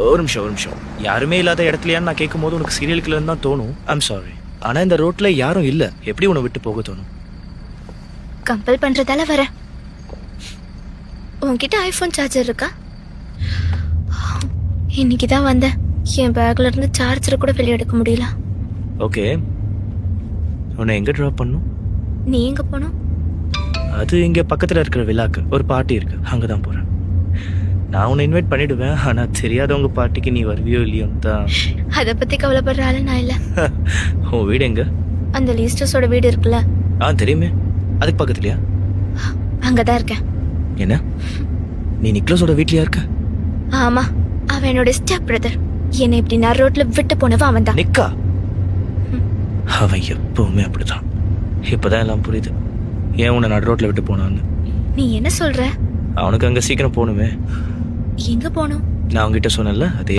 ஒரு நிமிஷம் யாருமே இல்லாத இடத்துலயான்னு நான் கேட்கும் போது உனக்கு சீரியல் கில்லர் தான் தோணும். ஐம் சாரி, ஆனா இந்த ரோட்ல யாரும் இல்ல, எப்படி உன்னை விட்டு போக தோணும்? கம்பல் பண்றதால வர. உன்கிட்ட ஐபோன் சார்ஜர் இருக்கா? இன்னைக்கு தான் வந்தேன், என் பேக்ல இருந்து சார்ஜர் கூட வெளியே எடுக்க முடியல. ஓகே, உன்னை எங்க ட்ராப் பண்ணும்? நீ எங்க போனோம்? அது இங்க பக்கத்துல இருக்கிற விழாக்கு ஒரு பார்ட்டி இருக்கு, அங்கதான் போறேன். நான் உன்னை இன்வைட் பண்ணிடுவேன், ஆனா தெரியாதவங்க பார்ட்டிக்கு நீ வருவியோ இல்லையோன்னு தான். அத பத்தி கவலைப்படுற ஆளு நான் இல்ல. உன் வீடு எங்க? அந்த லீஸ்டர்ஸோட வீடு இருக்குல்ல? தெரியுமே, அதுக்கு பக்கத்துலயா? அங்கதான் இருக்கேன். என்ன, நீ நிக்லஸோட வீட்லயா இருக்க? ஆமா, அவன் என்னோட ஸ்டெப் பிரதர். என்னை இப்படி நான் ரோட்ல விட்டு போனவன் அவன் தான். நிக்கா? அவன் எப்பவுமே அப்படிதான். இப்பதான் எல்லாம் புரியுது ஏன் உன்னை நடு ரோட்ல விட்டு போனான்னு. நீ என்ன சொல்ற? அவனுக்கு அங்க சீக்கிரம் போகணுமே. எங்க போனோம்? நான் அவங்ககிட்ட சொன்னேன்ல, அதே